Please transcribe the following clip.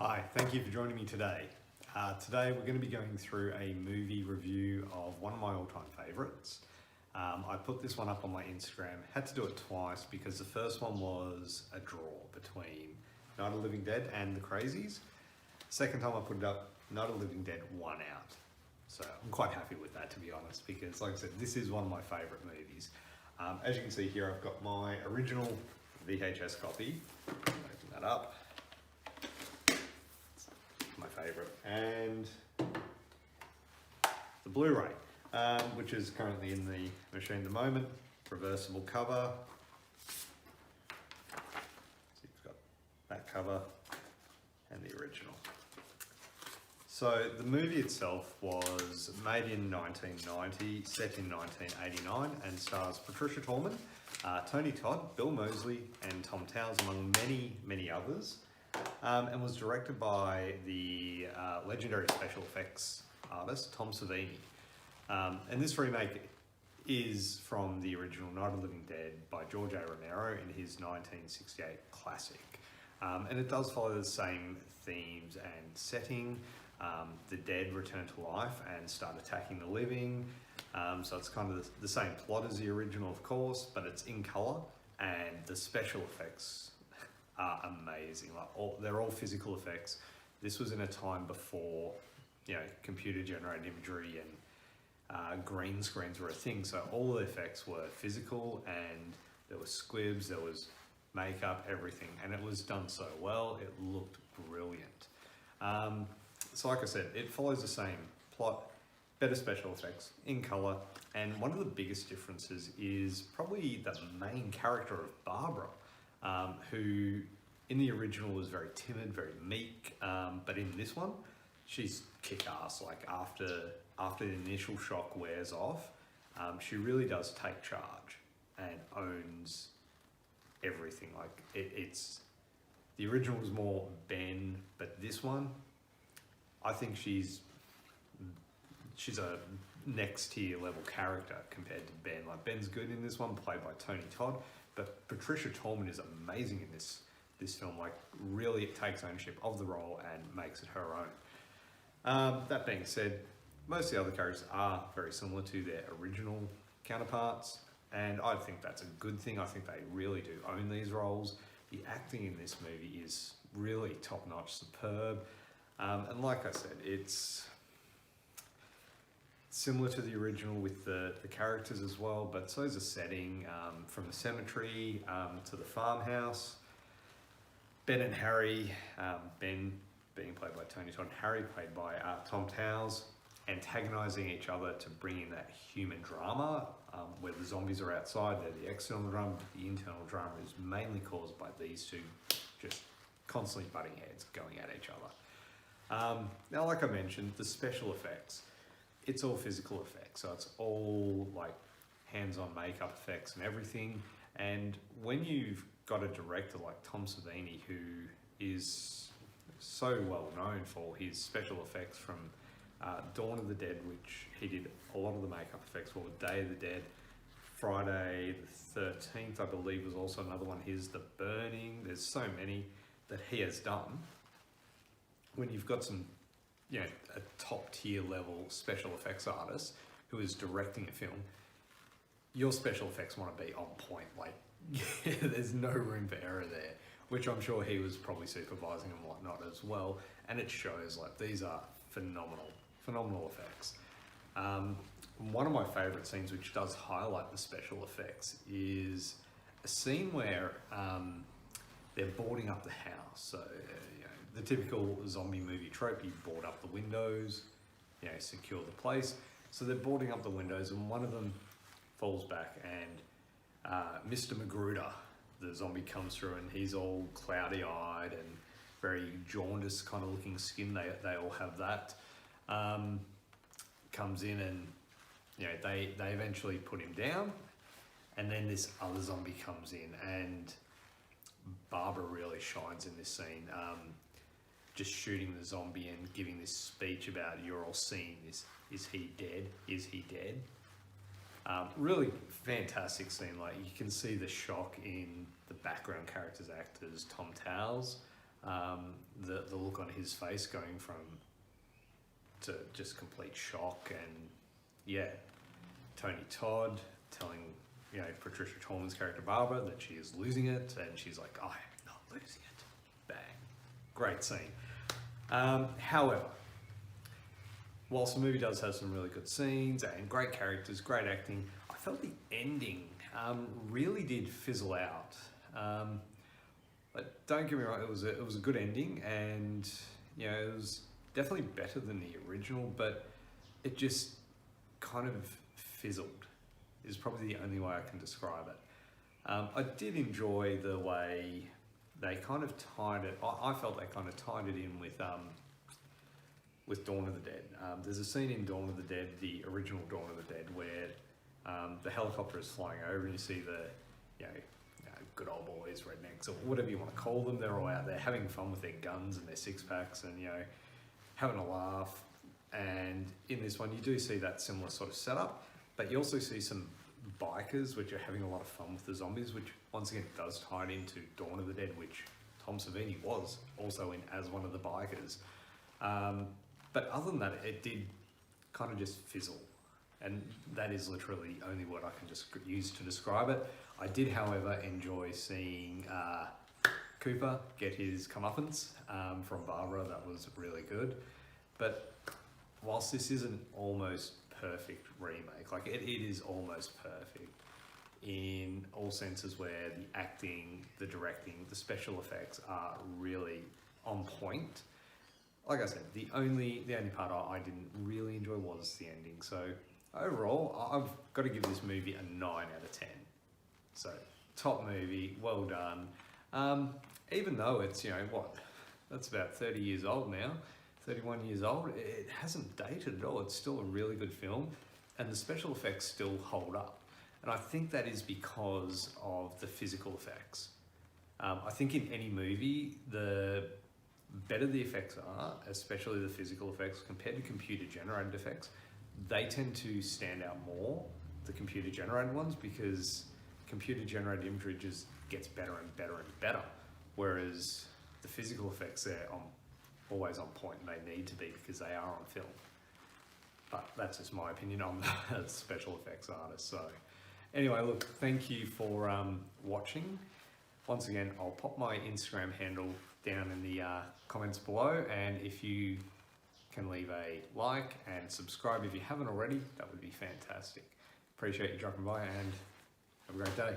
Hi, thank you for joining me today. Today we're going to be going through a movie review of one of my all-time favourites. I put this one up on my Instagram, had to do it twice because the first one was a draw between Night of the Living Dead and The Crazies. Second time I put it up, Night of the Living Dead won out. So I'm quite happy with that, to be honest, because like I said, this is one of my favourite movies. As you can see here, I've got my original VHS copy. Open that up. My favourite, and the Blu-ray, which is currently in the machine at the moment. Reversible cover. So you've got that cover and the original. So the movie itself was made in 1990, set in 1989, and stars Patricia Tallman, Tony Todd, Bill Moseley, and Tom Towers, among many others. And was directed by the legendary special effects artist Tom Savini. And this remake is from the original Night of the Living Dead by George A Romeros in his 1968 classic. And it does follow the same themes and setting. The dead return to life and start attacking the living. So it's kind of the same plot as the original, of course, but it's in colour, and the special effects are amazing. They're all physical effects. This was in a time before, computer generated imagery and green screens were a thing. So all the effects were physical, and there was squibs, there was makeup, everything, and it was done so well. It looked brilliant. So like I said, it follows the same plot, better special effects in color, and one of the biggest differences is probably the main character of Barbara. Who in the original was very timid, very meek, but in this one, she's kick-ass. Like after the initial shock wears off, she really does take charge and owns everything. Like it's the original was more Ben, but this one, I think she's a next tier level character compared to Ben. Like Ben's good in this one, played by Tony Todd. But Patricia Tallman is amazing in this film. Like, really, it takes ownership of the role and makes it her own. That being said, most of the other characters are very similar to their original counterparts, and I think that's a good thing. I think they really do own these roles. The acting in this movie is really top-notch, superb, and like I said, it's similar to the original with the characters as well, but so is the setting, from the cemetery to the farmhouse. Ben and Harry, Ben being played by Tony Todd, Harry played by Tom Towers, antagonising each other to bring in that human drama, where the zombies are outside, they're the external drama, but the internal drama is mainly caused by these two just constantly butting heads, going at each other. Now, like I mentioned, the special effects. It's all physical effects, so it's all like hands-on makeup effects and everything. And when you've got a director like Tom Savini, who is so well known for his special effects from Dawn of the Dead, which he did a lot of the makeup effects for, Day of the Dead, Friday the 13th, I believe, was also another one. His The Burning. There's so many that he has done. When you've got some a top tier level special effects artist who is directing a film, your special effects want to be on point. Like, there's no room for error there, which I'm sure he was probably supervising and whatnot as well. And it shows. Like, these are phenomenal effects. One of my favorite scenes, which does highlight the special effects, is a scene where they're boarding up the house. So the typical zombie movie trope, you board up the windows, secure the place. So they're boarding up the windows, and one of them falls back, and Mr. Magruder, the zombie, comes through, and he's all cloudy-eyed and very jaundiced kind of looking skin. They all have that. Comes in, and they eventually put him down, and then this other zombie comes in, and Barbara really shines in this scene. Just shooting the zombie and giving this speech about, you're all seeing this. Is he dead? Is he dead? Really fantastic scene. Like, you can see the shock in the background characters, actors, Tom Towers, The look on his face going from to just complete shock, and yeah, Tony Todd telling Patricia Tallman's character Barbara that she is losing it, and she's like, I am not losing it. Bang. Great scene. However, whilst the movie does have some really good scenes and great characters, great acting, I felt the ending really did fizzle out. But don't get me wrong, it was a good ending, and it was definitely better than the original, but it just kind of fizzled, is probably the only way I can describe it. I did enjoy the way they kind of tied it. I felt they kind of tied it in with Dawn of the Dead. There's a scene in Dawn of the Dead, the original Dawn of the Dead, where the helicopter is flying over, and you see the good old boys, rednecks, or whatever you want to call them. They're all out there having fun with their guns and their six packs, and having a laugh. And in this one, you do see that similar sort of setup, but you also see some bikers which are having a lot of fun with the zombies, which once again does tie into Dawn of the Dead, which Tom Savini was also in as one of the bikers. But other than that, it did kind of just fizzle. And that is literally the only word I can just use to describe it. I did, however, enjoy seeing Cooper get his comeuppance from Barbara. That was really good. But whilst this isn't almost perfect remake, like it is almost perfect in all senses, where the acting, the directing, the special effects are really on point. Like I said, the only part I didn't really enjoy was the ending. So overall, I've got to give this movie a 9 out of 10. So top movie, well done. Even though it's, that's about 30 years old now, 31 years old, it hasn't dated at all. It's still a really good film, and the special effects still hold up. And I think that is because of the physical effects. I think in any movie, the better the effects are, especially the physical effects, compared to computer-generated effects, they tend to stand out more, the computer-generated ones, because computer-generated imagery just gets better and better and better, whereas the physical effects, they're always on point, and they need to be because they are on film. But that's just my opinion on the special effects artist. So anyway, look, thank you for watching. Once again, I'll pop my Instagram handle down in the comments below, and if you can leave a like and subscribe if you haven't already, that would be fantastic. Appreciate you dropping by, and have a great day.